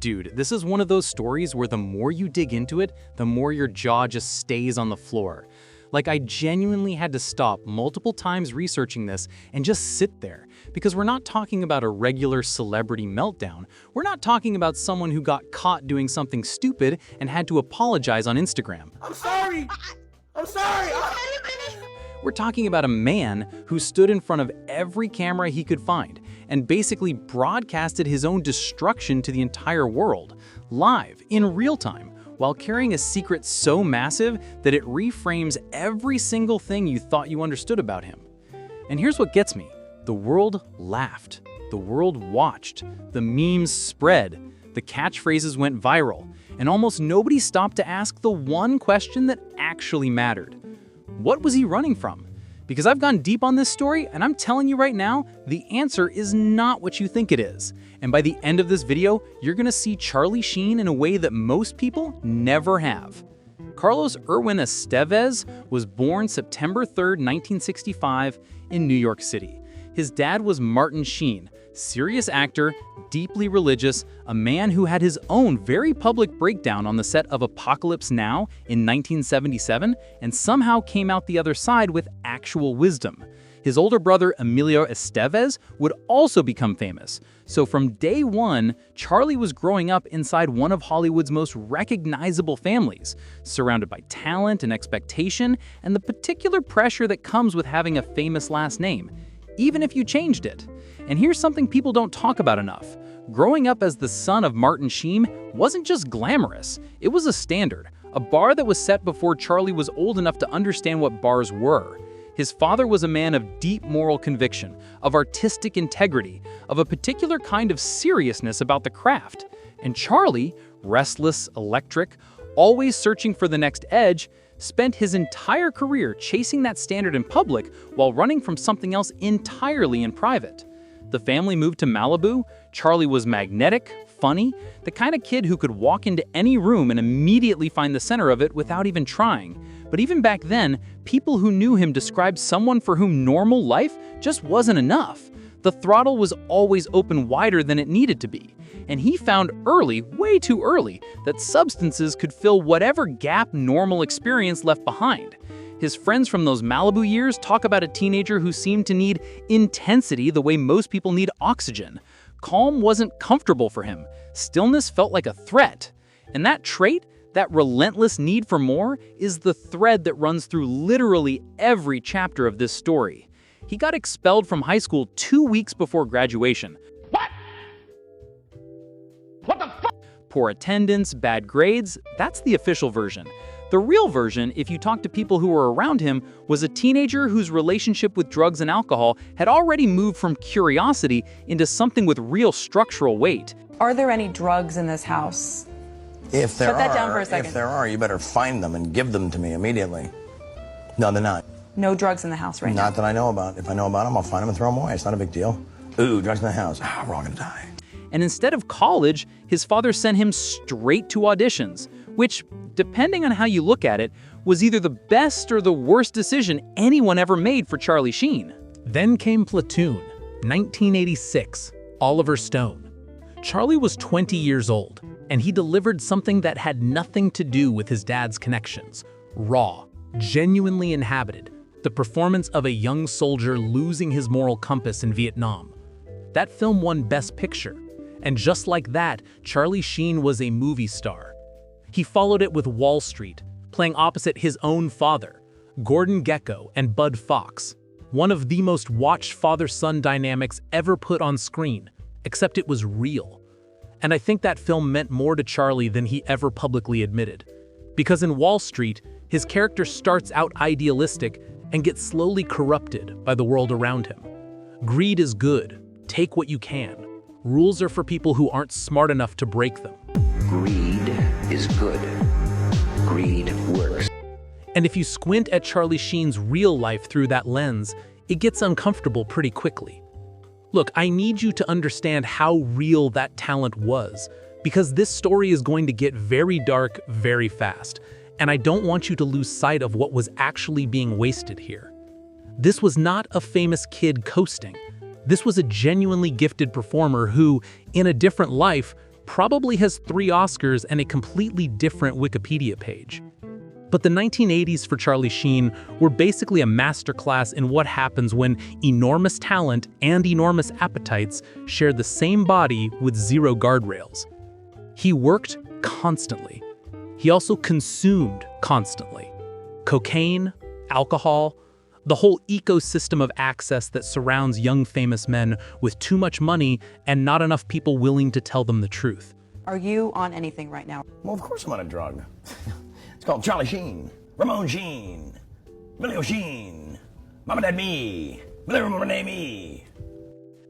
Dude, this is one of those stories where the more you dig into it, the more your jaw just stays on the floor. Like, I genuinely had to stop multiple times researching this and just sit there, because we're not talking about a regular celebrity meltdown. We're not talking about someone who got caught doing something stupid and had to apologize on Instagram. I'm sorry! I'm sorry! We're talking about a man who stood in front of every camera he could find and basically broadcasted his own destruction to the entire world, live, in real time, while carrying a secret so massive that it reframes every single thing you thought you understood about him. And here's what gets me. The world laughed. The world watched. The memes spread. The catchphrases went viral. And almost nobody stopped to ask the one question that actually mattered. What was he running from? Because I've gone deep on this story, and I'm telling you right now, the answer is not what you think it is. And by the end of this video, you're gonna see Charlie Sheen in a way that most people never have. Carlos Irwin Estevez was born September 3rd, 1965 in New York City. His dad was Martin Sheen, serious actor, deeply religious, a man who had his own very public breakdown on the set of Apocalypse Now in 1977 and somehow came out the other side with actual wisdom. His older brother, Emilio Estevez, would also become famous. So from day one, Charlie was growing up inside one of Hollywood's most recognizable families, surrounded by talent and expectation and the particular pressure that comes with having a famous last name, even if you changed it. And here's something people don't talk about enough. Growing up as the son of Martin Sheen wasn't just glamorous, it was a standard, a bar that was set before Charlie was old enough to understand what bars were. His father was a man of deep moral conviction, of artistic integrity, of a particular kind of seriousness about the craft. And Charlie, restless, electric, always searching for the next edge, spent his entire career chasing that standard in public while running from something else entirely in private. The family moved to Malibu. Charlie was magnetic, funny, the kind of kid who could walk into any room and immediately find the center of it without even trying. But even back then, people who knew him described someone for whom normal life just wasn't enough. The throttle was always open wider than it needed to be. And he found early, way too early, that substances could fill whatever gap normal experience left behind. His friends from those Malibu years talk about a teenager who seemed to need intensity the way most people need oxygen. Calm wasn't comfortable for him. Stillness felt like a threat. And that trait, that relentless need for more, is the thread that runs through literally every chapter of this story. He got expelled from high school 2 weeks before graduation. What the fuck? Poor attendance, bad grades, that's the official version. The real version, if you talk to people who were around him, was a teenager whose relationship with drugs and alcohol had already moved from curiosity into something with real structural weight. Are there any drugs in this house? If there Shut that down for a second. If there are, you better find them and give them to me immediately. No, they're not. No drugs in the house right now? Not that I know about. If I know about them, I'll find them and throw them away. It's not a big deal. Ooh, drugs in the house. We're all gonna die. And instead of college, his father sent him straight to auditions, which, depending on how you look at it, was either the best or the worst decision anyone ever made for Charlie Sheen. Then came Platoon, 1986, Oliver Stone. Charlie was 20 years old, and he delivered something that had nothing to do with his dad's connections. Raw, genuinely inhabited, the performance of a young soldier losing his moral compass in Vietnam. That film won Best Picture, and just like that, Charlie Sheen was a movie star. He followed it with Wall Street, playing opposite his own father, Gordon Gekko and Bud Fox, one of the most watched father-son dynamics ever put on screen, except it was real. And I think that film meant more to Charlie than he ever publicly admitted. Because in Wall Street, his character starts out idealistic and gets slowly corrupted by the world around him. Greed is good. Take what you can. Rules are for people who aren't smart enough to break them. Greed is good. Greed works. And if you squint at Charlie Sheen's real life through that lens, it gets uncomfortable pretty quickly. Look, I need you to understand how real that talent was, because this story is going to get very dark very fast, and I don't want you to lose sight of what was actually being wasted here. This was not a famous kid coasting. This was a genuinely gifted performer who, in a different life, probably has 3 Oscars and a completely different Wikipedia page. But the 1980s for Charlie Sheen were basically a masterclass in what happens when enormous talent and enormous appetites share the same body with 0 guardrails. He worked constantly. He also consumed constantly. Cocaine, alcohol, the whole ecosystem of access that surrounds young famous men with too much money and not enough people willing to tell them the truth. Are you on anything right now? Well, of course I'm on a drug. It's called Charlie Sheen, Ramon Sheen, Billy O'Sheen, Mama Dad Me, Billy Renee Me.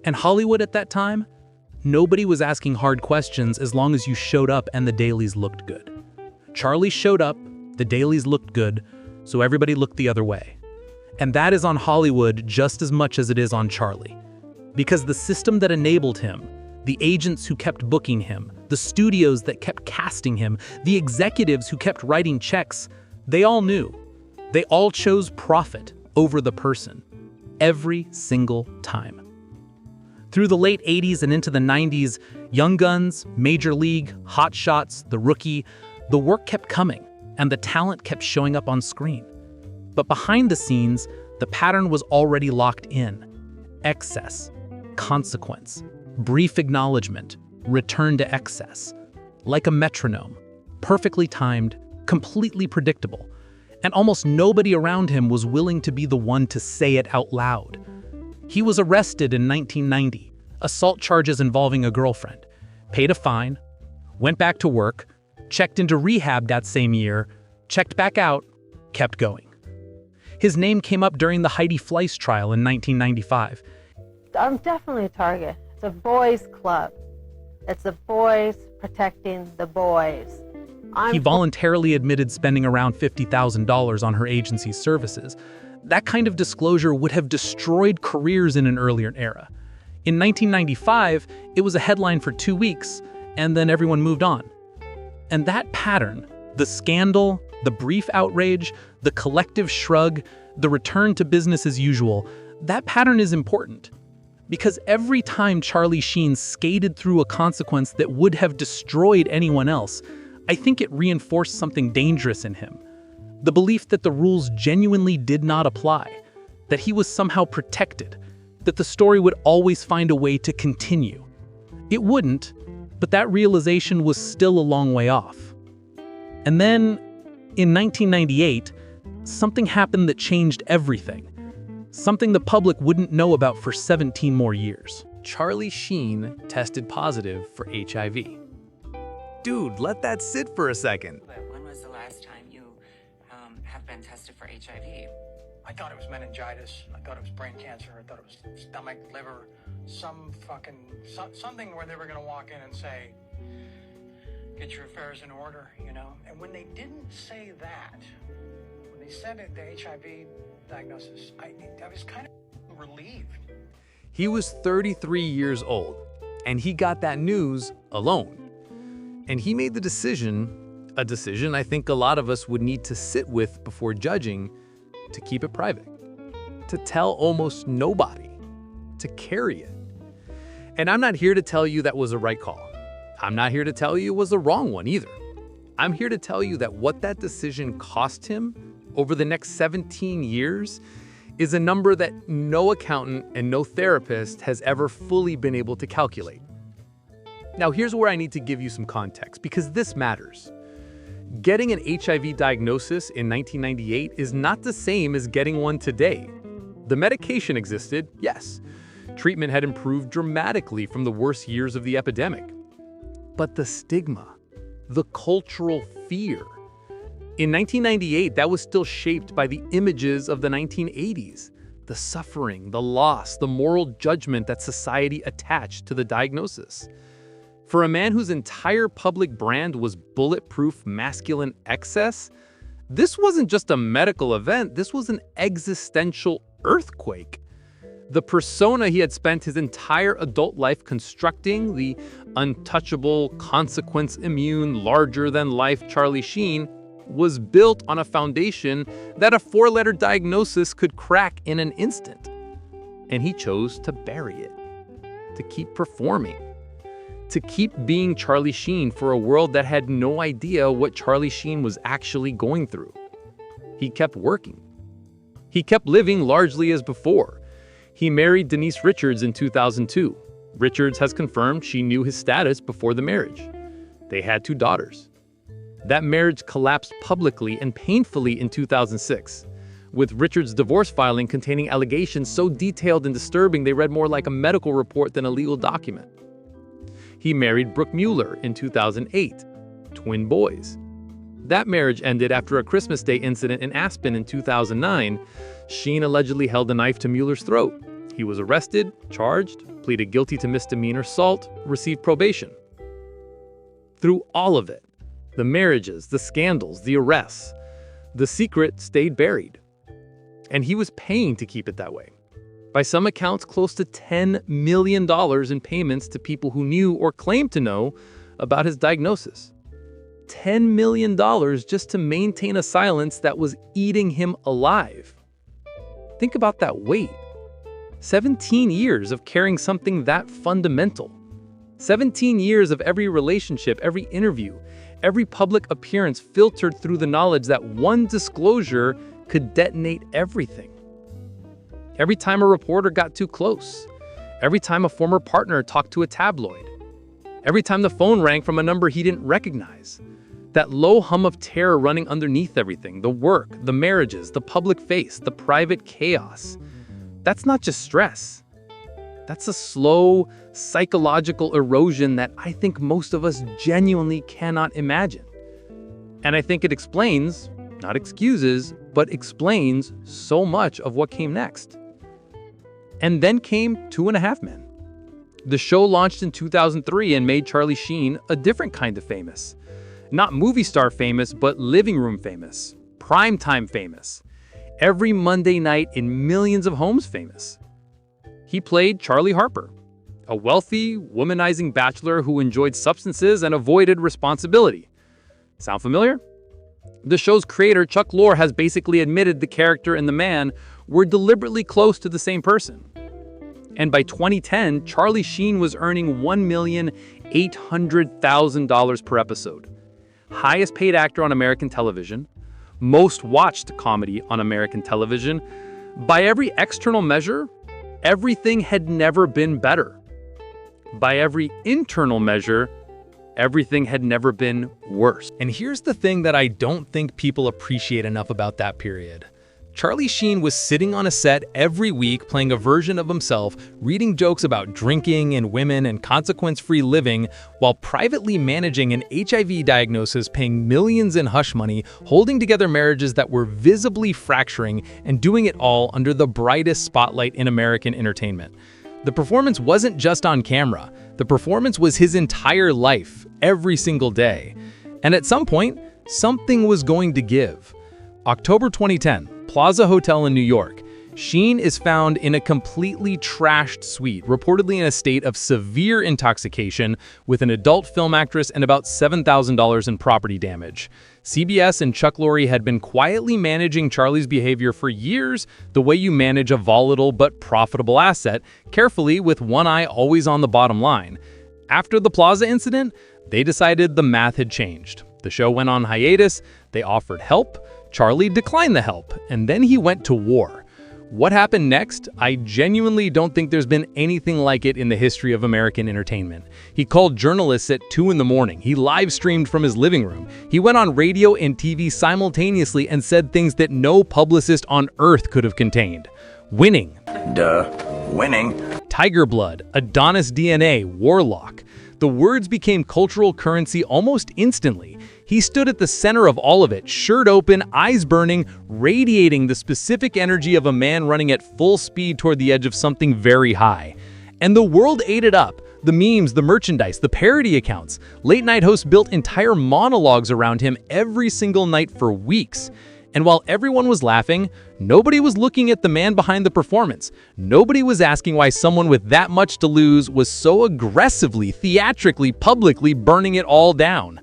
And Hollywood at that time? Nobody was asking hard questions as long as you showed up and the dailies looked good. Charlie showed up, the dailies looked good, so everybody looked the other way. And that is on Hollywood just as much as it is on Charlie. Because the system that enabled him, the agents who kept booking him, the studios that kept casting him, the executives who kept writing checks, they all knew. They all chose profit over the person. Every single time. Through the late 80s and into the 90s, Young Guns, Major League, Hot Shots, The Rookie, the work kept coming, and the talent kept showing up on screen. But behind the scenes, the pattern was already locked in. Excess, consequence, brief acknowledgement, return to excess. Like a metronome, perfectly timed, completely predictable. And almost nobody around him was willing to be the one to say it out loud. He was arrested in 1990, assault charges involving a girlfriend, paid a fine, went back to work, checked into rehab that same year, checked back out, kept going. His name came up during the Heidi Fleiss trial in 1995. I'm definitely a target. It's a boys' club. It's the boys protecting the boys. He voluntarily admitted spending around $50,000 on her agency's services. That kind of disclosure would have destroyed careers in an earlier era. In 1995, it was a headline for 2 weeks, and then everyone moved on. And that pattern, the scandal, the brief outrage, the collective shrug, the return to business as usual, that pattern is important. Because every time Charlie Sheen skated through a consequence that would have destroyed anyone else, I think it reinforced something dangerous in him. The belief that the rules genuinely did not apply, that he was somehow protected, that the story would always find a way to continue. It wouldn't, but that realization was still a long way off. And then, in 1998, something happened that changed everything. Something the public wouldn't know about for 17 more years. Charlie Sheen tested positive for HIV. Dude, let that sit for a second. But when was the last time you have been tested for HIV? I thought it was meningitis. I thought it was brain cancer. I thought it was stomach, liver, something where they were going to walk in and say, get your affairs in order, you know? And when they didn't say that, when they said it, the HIV diagnosis, I was kind of relieved. He was 33 years old, and he got that news alone. And he made the decision, a decision I think a lot of us would need to sit with before judging, to keep it private, to tell almost nobody, to carry it. And I'm not here to tell you that was a right call. I'm not here to tell you it was a wrong one either. I'm here to tell you that what that decision cost him over the next 17 years is a number that no accountant and no therapist has ever fully been able to calculate. Now, here's where I need to give you some context, because this matters. Getting an HIV diagnosis in 1998 is not the same as getting one today. The medication existed, yes. Treatment had improved dramatically from the worst years of the epidemic. But the stigma, the cultural fear. In 1998, that was still shaped by the images of the 1980s. The suffering, the loss, the moral judgment that society attached to the diagnosis. For a man whose entire public brand was bulletproof masculine excess, this wasn't just a medical event, this was an existential earthquake. The persona he had spent his entire adult life constructing, the untouchable, consequence-immune, larger-than-life Charlie Sheen, was built on a foundation that a 4-letter diagnosis could crack in an instant. And he chose to bury it, to keep performing, to keep being Charlie Sheen for a world that had no idea what Charlie Sheen was actually going through. He kept working. He kept living largely as before. He married Denise Richards in 2002. Richards has confirmed she knew his status before the marriage. They had 2 daughters. That marriage collapsed publicly and painfully in 2006, with Richards' divorce filing containing allegations so detailed and disturbing they read more like a medical report than a legal document. He married Brooke Mueller in 2008, twin boys. That marriage ended after a Christmas Day incident in Aspen in 2009. Sheen allegedly held a knife to Mueller's throat. He was arrested, charged, pleaded guilty to misdemeanor assault, received probation. Through all of it, the marriages, the scandals, the arrests, the secret stayed buried. And he was paying to keep it that way. By some accounts, close to $10 million in payments to people who knew or claimed to know about his diagnosis. $10 million just to maintain a silence that was eating him alive. Think about that weight. 17 years of carrying something that fundamental. 17 years of every relationship, every interview, every public appearance filtered through the knowledge that one disclosure could detonate everything. Every time a reporter got too close. Every time a former partner talked to a tabloid. Every time the phone rang from a number he didn't recognize. That low hum of terror running underneath everything, the work, the marriages, the public face, the private chaos. That's not just stress. That's a slow, psychological erosion that I think most of us genuinely cannot imagine. And I think it explains, not excuses, but explains so much of what came next. And then came TwoAndAHalfMen. The show launched in 2003 and made Charlie Sheen a different kind of famous. Not movie star famous, but living room famous, primetime famous, every Monday night in millions of homes famous. He played Charlie Harper, a wealthy, womanizing bachelor who enjoyed substances and avoided responsibility. Sound familiar? The show's creator, Chuck Lorre, has basically admitted the character and the man were deliberately close to the same person. And by 2010, Charlie Sheen was earning $1,800,000 per episode. Highest paid actor on American television, most watched comedy on American television. By every external measure, everything had never been better. By every internal measure, everything had never been worse. And here's the thing that I don't think people appreciate enough about that period. Charlie Sheen was sitting on a set every week playing a version of himself, reading jokes about drinking and women and consequence-free living, while privately managing an HIV diagnosis, paying millions in hush money, holding together marriages that were visibly fracturing, and doing it all under the brightest spotlight in American entertainment. The performance wasn't just on camera. The performance was his entire life, every single day. And at some point, something was going to give. October 2010. Plaza Hotel in New York. Sheen is found in a completely trashed suite, reportedly in a state of severe intoxication, with an adult film actress and about $7,000 in property damage. CBS and Chuck Lorre had been quietly managing Charlie's behavior for years, the way you manage a volatile but profitable asset, carefully with one eye always on the bottom line. After the Plaza incident, they decided the math had changed. The show went on hiatus, they offered help, Charlie declined the help, and then he went to war. What happened next? I genuinely don't think there's been anything like it in the history of American entertainment. He called journalists at 2 in the morning. He live streamed from his living room. He went on radio and TV simultaneously and said things that no publicist on earth could have contained. Winning. Duh. Winning. Tiger blood, Adonis DNA, warlock. The words became cultural currency almost instantly. He stood at the center of all of it, shirt open, eyes burning, radiating the specific energy of a man running at full speed toward the edge of something very high. And the world ate it up. The memes, the merchandise, the parody accounts. Late-night hosts built entire monologues around him every single night for weeks. And while everyone was laughing, nobody was looking at the man behind the performance. Nobody was asking why someone with that much to lose was so aggressively, theatrically, publicly burning it all down.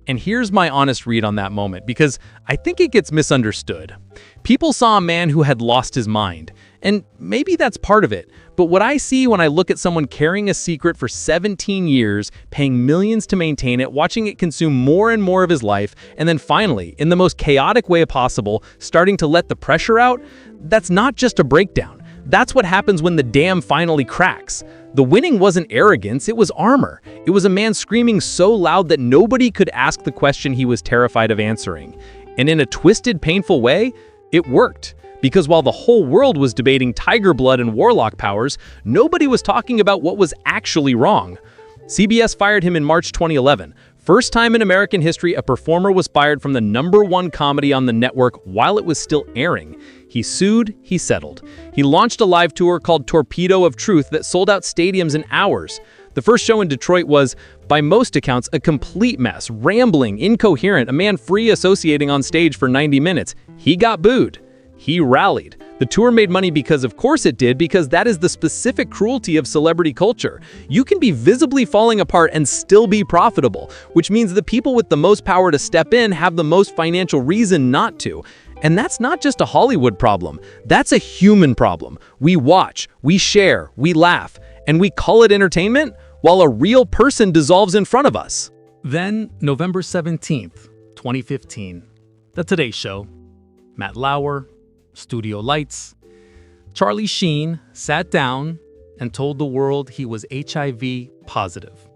And here's my honest read on that moment, because I think it gets misunderstood. People saw a man who had lost his mind, and maybe that's part of it. But what I see when I look at someone carrying a secret for 17 years, paying millions to maintain it, watching it consume more and more of his life, and then finally, in the most chaotic way possible, starting to let the pressure out, that's not just a breakdown. That's what happens when the dam finally cracks. The winning wasn't arrogance, it was armor. It was a man screaming so loud that nobody could ask the question he was terrified of answering. And in a twisted, painful way, it worked. Because while the whole world was debating tiger blood and warlock powers, nobody was talking about what was actually wrong. CBS fired him in March 2011. First time in American history a performer was fired from the #1 comedy on the network while it was still airing. He sued, he settled. He launched a live tour called Torpedo of Truth that sold out stadiums in hours. The first show in Detroit was, by most accounts, a complete mess, rambling, incoherent, a man free associating on stage for 90 minutes. He got booed. He rallied. The tour made money because of course it did, because that is the specific cruelty of celebrity culture. You can be visibly falling apart and still be profitable, which means the people with the most power to step in have the most financial reason not to. And that's not just a Hollywood problem. That's a human problem. We watch, we share, we laugh, and we call it entertainment while a real person dissolves in front of us. Then, November 17th, 2015, The Today Show. Matt Lauer, studio lights. Charlie Sheen sat down and told the world he was HIV positive.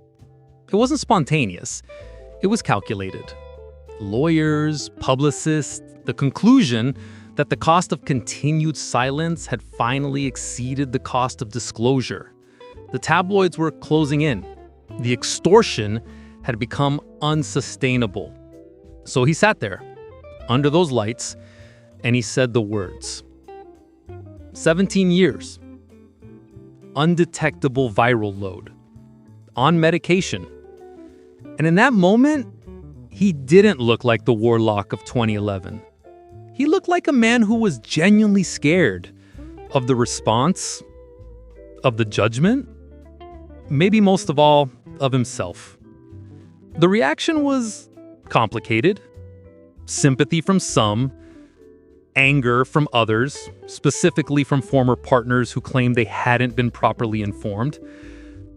It wasn't spontaneous. It was calculated. Lawyers, publicists, the conclusion that the cost of continued silence had finally exceeded the cost of disclosure. The tabloids were closing in. The extortion had become unsustainable. So he sat there, under those lights, and he said the words. 17 years. Undetectable viral load. On medication. And in that moment, he didn't look like the warlock of 2011. He looked like a man who was genuinely scared of the response, of the judgment, maybe most of all, of himself. The reaction was complicated. Sympathy from some, anger from others, specifically from former partners who claimed they hadn't been properly informed.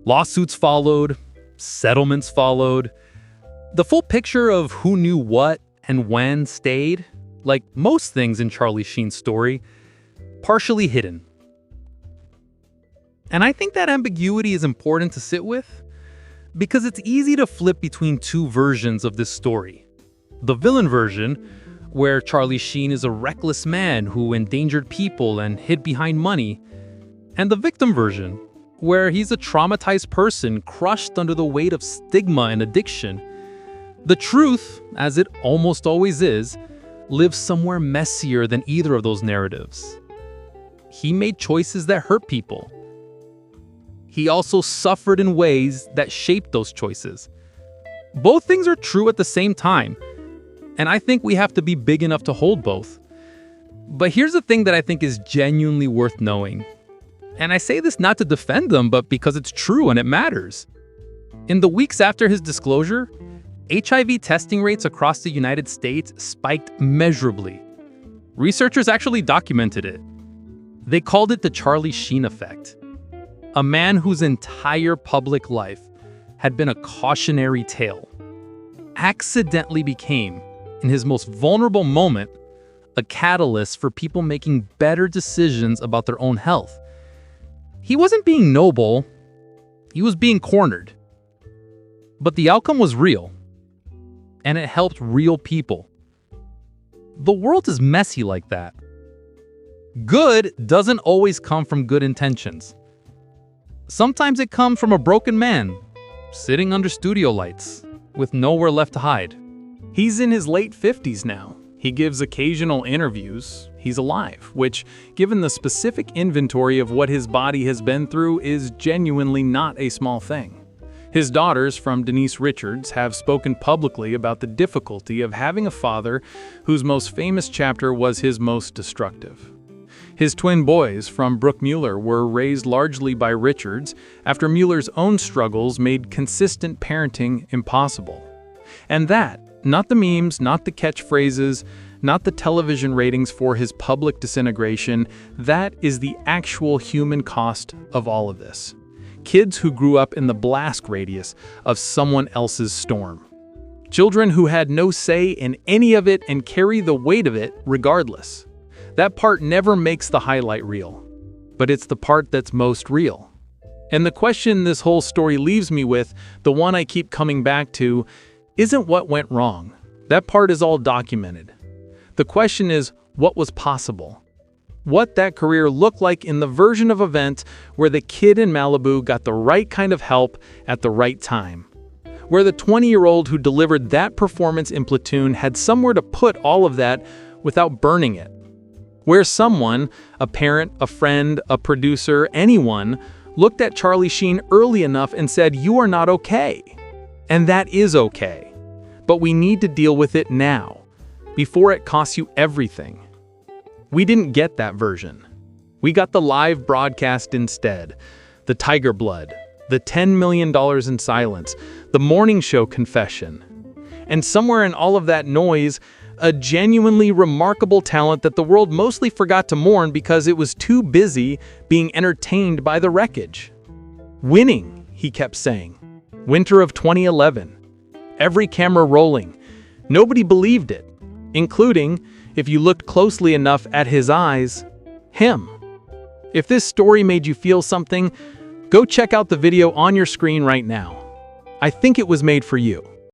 Lawsuits followed, settlements followed. The full picture of who knew what and when stayed, like most things in Charlie Sheen's story, partially hidden. And I think that ambiguity is important to sit with, because it's easy to flip between two versions of this story. The villain version, where Charlie Sheen is a reckless man who endangered people and hid behind money, and the victim version, where he's a traumatized person crushed under the weight of stigma and addiction. The truth, as it almost always is, lives somewhere messier than either of those narratives. He made choices that hurt people. He also suffered in ways that shaped those choices. Both things are true at the same time. And I think we have to be big enough to hold both. But here's the thing that I think is genuinely worth knowing. And I say this not to defend them, but because it's true and it matters. In the weeks after his disclosure, HIV testing rates across the United States spiked measurably. Researchers actually documented it. They called it the Charlie Sheen effect. A man whose entire public life had been a cautionary tale accidentally became, in his most vulnerable moment, a catalyst for people making better decisions about their own health. He wasn't being noble, he was being cornered. But the outcome was real, and it helped real people. The world is messy like that. Good doesn't always come from good intentions. Sometimes it comes from a broken man, sitting under studio lights, with nowhere left to hide. He's in his late 50s now. He gives occasional interviews. He's alive, which, given the specific inventory of what his body has been through, is genuinely not a small thing. His daughters, from Denise Richards, have spoken publicly about the difficulty of having a father whose most famous chapter was his most destructive. His twin boys, from Brooke Mueller, were raised largely by Richards after Mueller's own struggles made consistent parenting impossible. And that, Not the memes, not the catchphrases, not the television ratings for his public disintegration. That is the actual human cost of all of this. Kids who grew up in the blast radius of someone else's storm. Children who had no say in any of it and carry the weight of it regardless. That part never makes the highlight reel, but it's the part that's most real. And the question this whole story leaves me with, the one I keep coming back to, isn't what went wrong. That part is all documented. The question is, what was possible? What that career looked like in the version of event where the kid in Malibu got the right kind of help at the right time. Where the 20-year-old who delivered that performance in Platoon had somewhere to put all of that without burning it. Where someone, a parent, a friend, a producer, anyone, looked at Charlie Sheen early enough and said, "You are not okay." And that is okay. But we need to deal with it now, before it costs you everything. We didn't get that version. We got the live broadcast instead. The tiger blood, the $10 million in silence, the morning show confession. And somewhere in all of that noise, a genuinely remarkable talent that the world mostly forgot to mourn because it was too busy being entertained by the wreckage. Winning, he kept saying. Winter of 2011. Every camera rolling. Nobody believed it, including, if you looked closely enough at his eyes, him. If this story made you feel something, go check out the video on your screen right now. I think it was made for you.